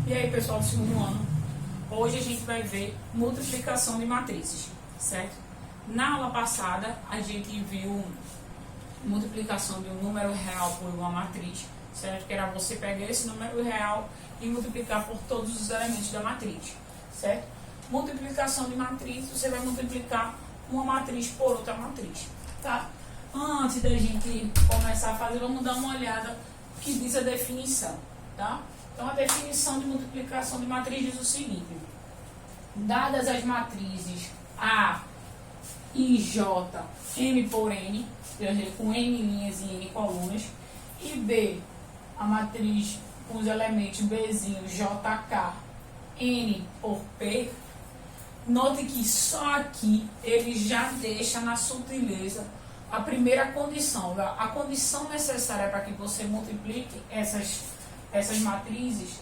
E aí, pessoal do segundo ano, hoje a gente vai ver multiplicação de matrizes, certo? Na aula passada, a gente viu multiplicação de um número real por uma matriz, certo? Que era você pegar esse número real e multiplicar por todos os elementos da matriz, certo? Multiplicação de matriz, você vai multiplicar uma matriz por outra matriz, tá? Antes da gente começar a fazer, vamos dar uma olhada no que diz a definição, tá? Então, a definição de multiplicação de matriz diz o seguinte: dadas as matrizes A e J, M por N, com N linhas e N colunas, e B, a matriz com os elementos Bzinho, JK, N por P, note que só aqui ele já deixa na sutileza a primeira condição. A condição necessária para que você multiplique essas matrizes,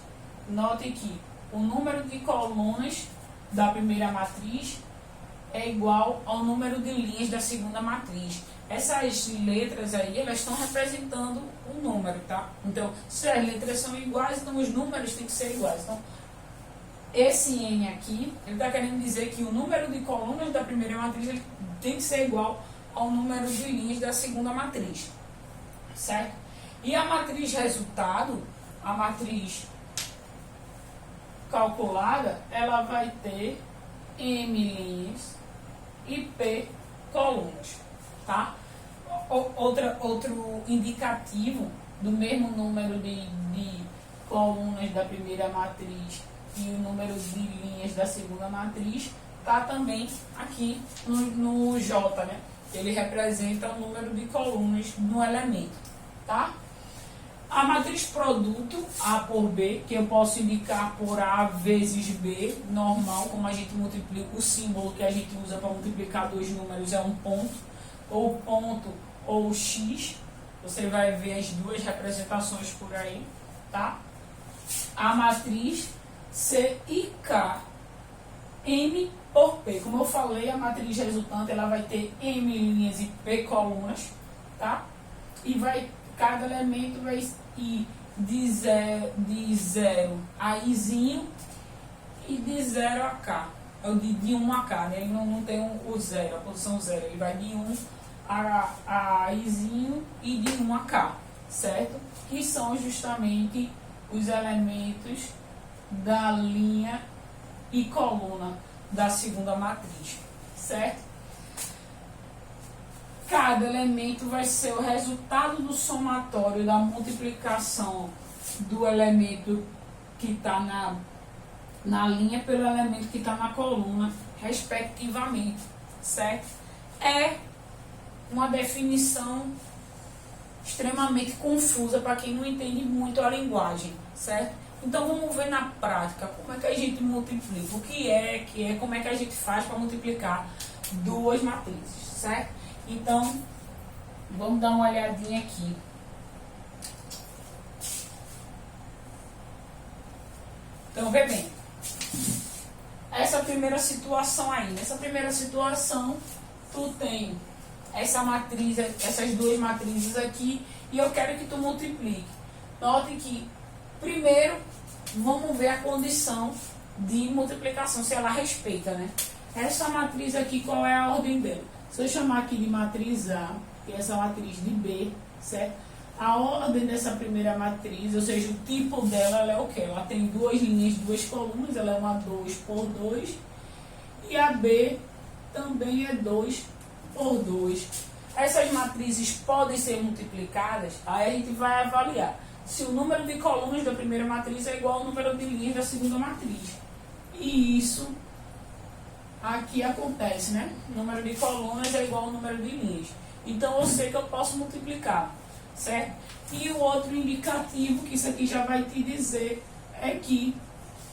note que o número de colunas da primeira matriz é igual ao número de linhas da segunda matriz. Essas letras aí, elas estão representando um número, tá? Então, se as letras são iguais, então os números têm que ser iguais. Então, esse N aqui, ele está querendo dizer que o número de colunas da primeira matriz ele tem que ser igual ao número de linhas da segunda matriz, certo? E a matriz resultado, a matriz calculada, ela vai ter M linhas e P colunas, tá? Outro indicativo do mesmo número de colunas da primeira matriz e o número de linhas da segunda matriz tá também aqui no J, né? Ele representa o número de colunas no elemento, tá? A matriz produto, A por B, que eu posso indicar por A vezes B, normal, como a gente multiplica, o símbolo que a gente usa para multiplicar dois números é um ponto, ou X, você vai ver as duas representações por aí, tá? A matriz C e K, M por P. Como eu falei, a matriz resultante ela vai ter M linhas e P colunas, tá? E cada elemento vai ir de 0 a Izinho e de 0 a K. De 1 a K, né? Ele não tem o 0, a posição 0. Ele vai de 1 a Izinho e de 1 a K, certo? Que são justamente os elementos da linha e coluna da segunda matriz, certo? Cada elemento vai ser o resultado do somatório da multiplicação do elemento que está na linha pelo elemento que está na coluna, respectivamente, certo? É uma definição extremamente confusa para quem não entende muito a linguagem, certo? Então vamos ver na prática como é que a gente multiplica, o que é, como é que a gente faz para multiplicar duas matrizes, certo? Então, vamos dar uma olhadinha aqui. Então, vê bem. Essa primeira situação aí. Nessa primeira situação, tu tem essa matriz, essas duas matrizes aqui, e eu quero que tu multiplique. Note que, primeiro, vamos ver a condição de multiplicação, se ela respeita, né? Essa matriz aqui, qual é a ordem dela? Se eu chamar aqui de matriz A e essa matriz de B, certo? A ordem dessa primeira matriz, ou seja, o tipo dela, ela é o quê? Ela tem duas linhas, duas colunas, ela é uma 2 por 2. E a B também é 2 por 2. Essas matrizes podem ser multiplicadas, aí a gente vai avaliar se o número de colunas da primeira matriz é igual ao número de linhas da segunda matriz. E isso aqui acontece, né? O número de colunas é igual ao número de linhas. Então, eu sei que eu posso multiplicar, certo? E o outro indicativo, que isso aqui já vai te dizer, é que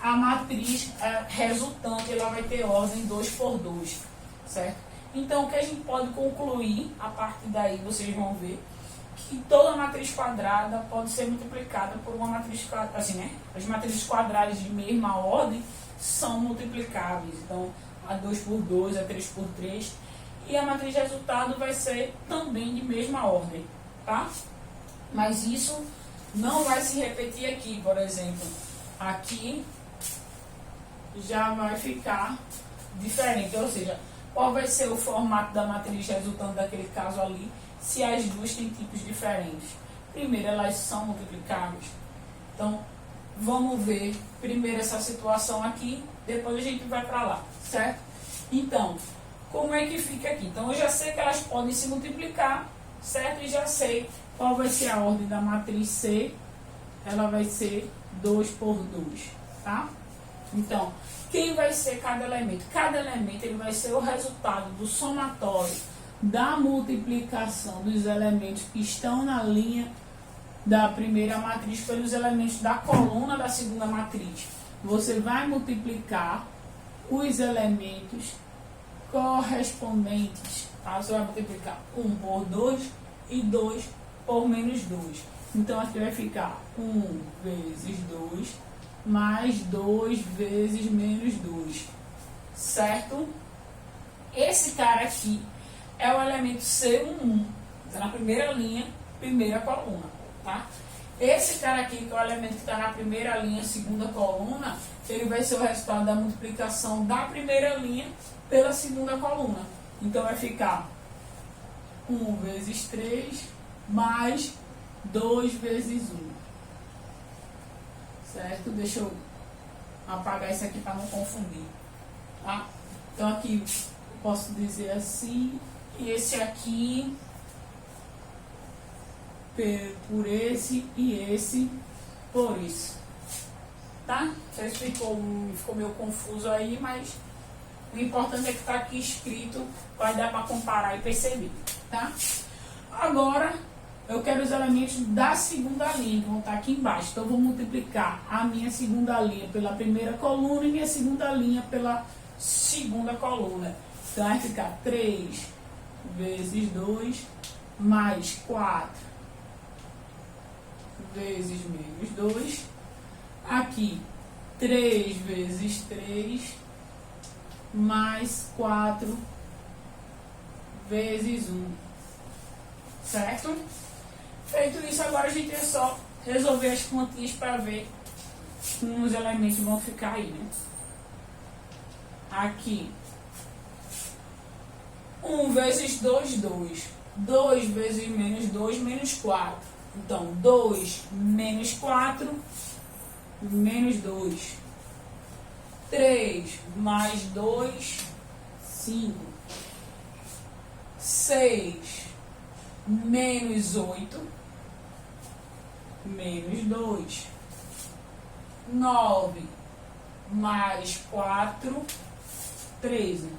a matriz resultante ela vai ter ordem 2 por 2, certo? Então, o que a gente pode concluir, a partir daí, vocês vão ver, que toda matriz quadrada pode ser multiplicada por uma matriz quadrada, assim, né? As matrizes quadradas de mesma ordem são multiplicáveis. Então, a 2 por 2, a 3 por 3. E a matriz resultado vai ser também de mesma ordem, tá? Mas isso não vai se repetir aqui, por exemplo. aqui já vai ficar diferente, ou seja, qual vai ser o formato da matriz resultante daquele caso ali, se as duas têm tipos diferentes. Primeiro, elas são multiplicáveis. Então, vamos ver primeiro essa situação aqui, depois a gente vai para lá, certo? Então, como é que fica aqui? Então, eu já sei que elas podem se multiplicar, certo? E já sei qual vai ser a ordem da matriz C. Ela vai ser 2 por 2, tá? Então, quem vai ser cada elemento? Cada elemento ele vai ser o resultado do somatório da multiplicação dos elementos que estão na linha da primeira matriz pelos elementos da coluna da segunda matriz. Você vai multiplicar os elementos correspondentes, tá? Você vai multiplicar 1 por 2 e 2 por menos 2. Então, aqui vai ficar 1 vezes 2 mais 2 vezes menos 2, certo? Esse cara aqui é o elemento C11, na primeira linha, primeira coluna, tá? Esse cara aqui, que é o elemento que está na primeira linha, segunda coluna, ele vai ser o resultado da multiplicação da primeira linha pela segunda coluna. Então, vai ficar 1 vezes 3 mais 2 vezes 1. Certo? Deixa eu apagar isso aqui para não confundir. Tá? Então, aqui eu posso dizer assim, e esse aqui por esse e esse por isso. Tá? Vocês ficou meio confuso aí, mas o importante é que está aqui escrito, vai dar para comparar e perceber. Tá? Agora, eu quero os elementos da segunda linha, que vão estar aqui embaixo. Então, eu vou multiplicar a minha segunda linha pela primeira coluna e minha segunda linha pela segunda coluna. Então, vai ficar 3 vezes 2 mais 4 vezes menos 2. Aqui, 3 vezes 3 mais 4 vezes 1. Certo? Feito isso, agora a gente é só resolver as continhas para ver como os elementos vão ficar aí, né? Aqui, 1 vezes 2, 2. 2 vezes menos 2, menos 4. Então, 2 menos 4, menos 2. 3 mais 2, 5. 6 menos 8, menos 2. 9 mais 4, 13.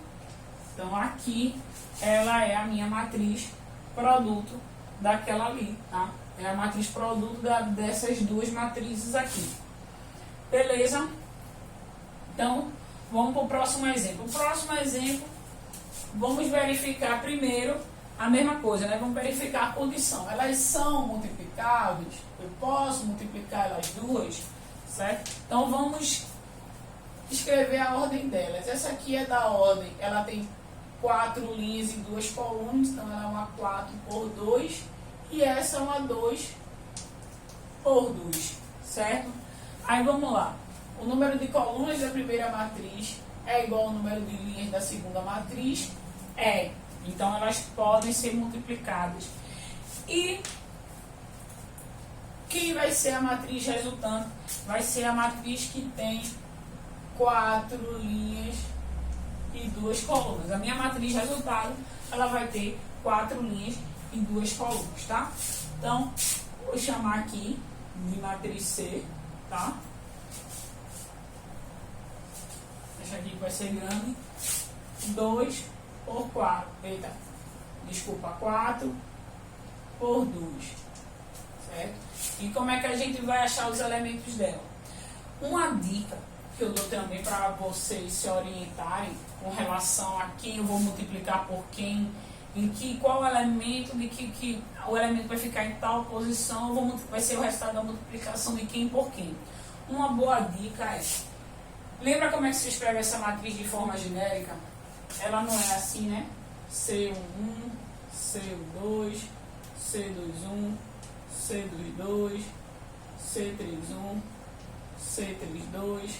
Então, aqui, ela é a minha matriz produto daquela ali, tá? É a matriz produto dessas duas matrizes aqui. Beleza? Então, vamos para o próximo exemplo. O próximo exemplo, vamos verificar primeiro a mesma coisa, né? Vamos verificar a condição. Elas são multiplicáveis? Eu posso multiplicar elas duas? Certo? Então, vamos escrever a ordem delas. Essa aqui é da ordem, ela tem 4 linhas e 2 colunas, então ela é uma 4 por 2, e essa é uma 2 por 2, certo? Aí vamos lá. O número de colunas da primeira matriz é igual ao número de linhas da segunda matriz? É. Então, elas podem ser multiplicadas. E quem vai ser a matriz resultante? Vai ser a matriz que tem 4 linhas e 2 colunas. A minha matriz resultado, ela vai ter 4 linhas e 2 colunas, tá? Então, vou chamar aqui de matriz C, tá? Essa aqui vai ser grande. 2 por 4. Eita, desculpa, 4 por 2. Certo? E como é que a gente vai achar os elementos dela? Uma dica que eu dou também para vocês se orientarem com relação a quem eu vou multiplicar por quem, qual elemento, de que o elemento vai ficar em tal posição, vai ser o resultado da multiplicação de quem por quem. Uma boa dica é, lembra como é que se escreve essa matriz de forma genérica? Ela não é assim, né? C11, C2, C21, C22, C31, C32,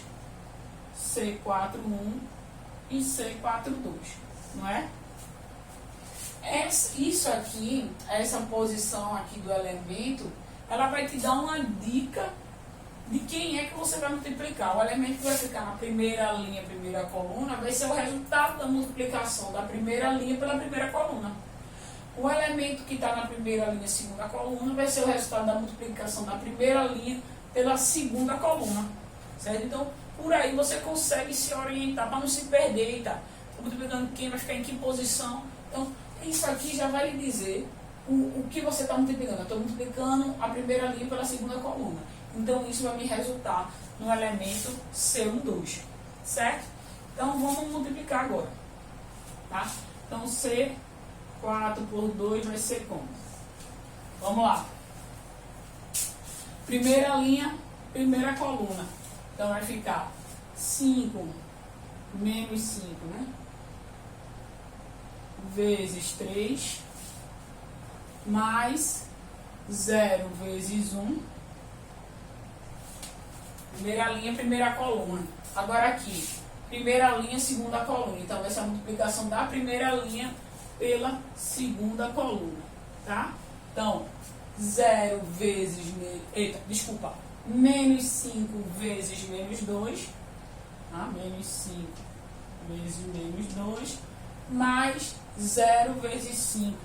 C41 e C42, não é? Isso aqui, essa posição aqui do elemento, ela vai te dar uma dica de quem é que você vai multiplicar. O elemento que vai ficar na primeira linha, primeira coluna, vai ser o resultado da multiplicação da primeira linha pela primeira coluna. O elemento que está na primeira linha, segunda coluna, vai ser o resultado da multiplicação da primeira linha pela segunda coluna. Certo? Então, por aí você consegue se orientar para não se perder. Tá? Estou multiplicando quem vai ficar em que posição. Então, isso aqui já vai lhe dizer o que você está multiplicando. Eu estou multiplicando a primeira linha pela segunda coluna. Então, isso vai me resultar no elemento C12. Certo? Então, vamos multiplicar agora. Tá? Então, C4 por 2 vai ser como? Vamos lá. Primeira linha, primeira coluna. Então, vai ficar 5 menos 5, né? Vezes 3, mais 0 vezes 1. Primeira linha, primeira coluna. Agora aqui, primeira linha, segunda coluna. Então, vai ser a multiplicação da primeira linha pela segunda coluna, tá? Então, 0 vezes... menos 5 vezes menos 2, tá? Menos 5 vezes menos 2, mais 0 vezes 5.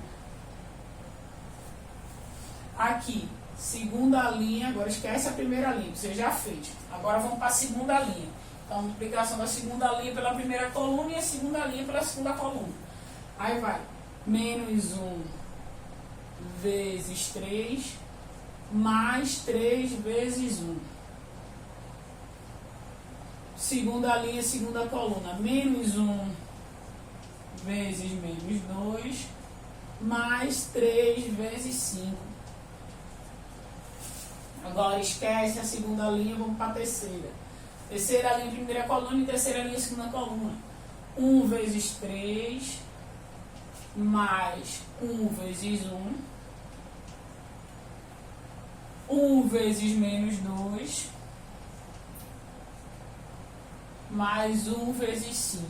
Aqui, segunda linha, agora esquece a primeira linha, que você já fez. Agora vamos para a segunda linha. Então, a multiplicação da segunda linha pela primeira coluna e a segunda linha pela segunda coluna. Aí vai, menos 1 vezes 3, mais 3 vezes 1. Segunda linha, segunda coluna, menos 1 vezes menos 2, mais 3 vezes 5. Agora esquece a segunda linha, vamos para a terceira. Terceira linha, primeira coluna e terceira linha, segunda coluna. 1 vezes 3, mais 1 vezes 1. 1 vezes menos 2, mais 1 vezes 5.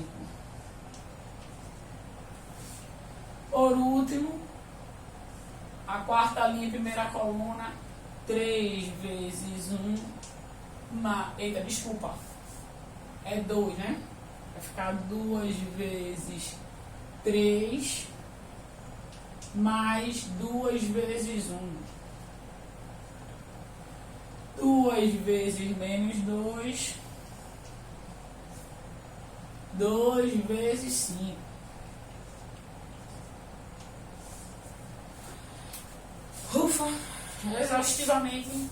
Por último, a quarta linha, primeira coluna, 3 vezes 1, eita, desculpa, é 2, né? Vai ficar 2 vezes 3, mais 2 vezes 1. 2 vezes menos 2, 2 vezes 5. Ufa, exaustivamente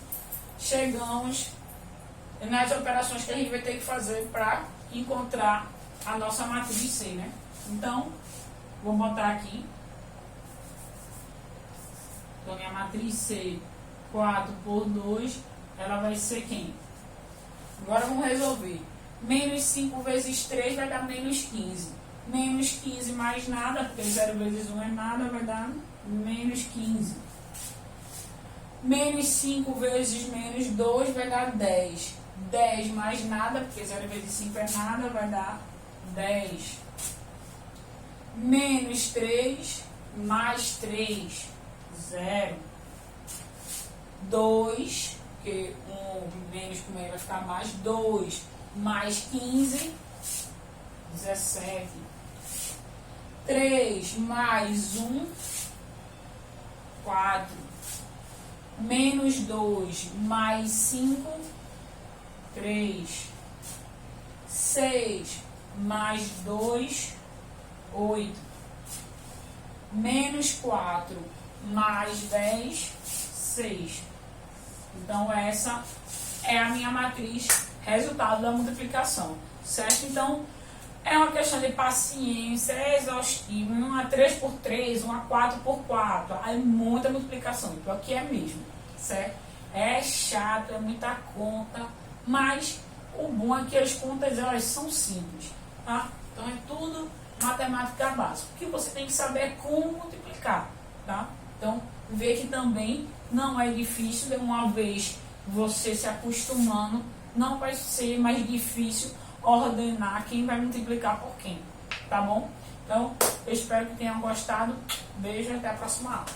chegamos nas operações que a gente vai ter que fazer para encontrar a nossa matriz C, né? Então, vou botar aqui. Então, minha matriz C, 4 por 2, ela vai ser quem? Agora vamos resolver. Menos 5 vezes 3 vai dar menos 15. Menos 15 mais nada, porque 0 vezes 1 é nada, vai dar menos 15. Menos 5 vezes menos 2 vai dar 10. 10 mais nada, porque 0 vezes 5 é nada, vai dar 10. Menos 3 mais 3, 0. 2, porque 1 menos com meio vai ficar mais, 2 mais 15, 17. 3 mais 1, 4. Menos 2 mais 5, 3. 6 mais 2, 8. Menos 4 mais 10, 6. Então, essa é a minha matriz, resultado da multiplicação, certo? Então, é uma questão de paciência, é exaustivo, uma 3 por 3, uma 4 por 4, aí muita multiplicação, então aqui é mesmo, certo? É chato, é muita conta, mas o bom é que as contas, elas são simples, tá? Então, é tudo matemática básica. O que você tem que saber é como multiplicar, tá? Então, vê que também não é difícil, de uma vez você se acostumando, não vai ser mais difícil ordenar quem vai multiplicar por quem, tá bom? Então, eu espero que tenham gostado. Beijo e até a próxima aula.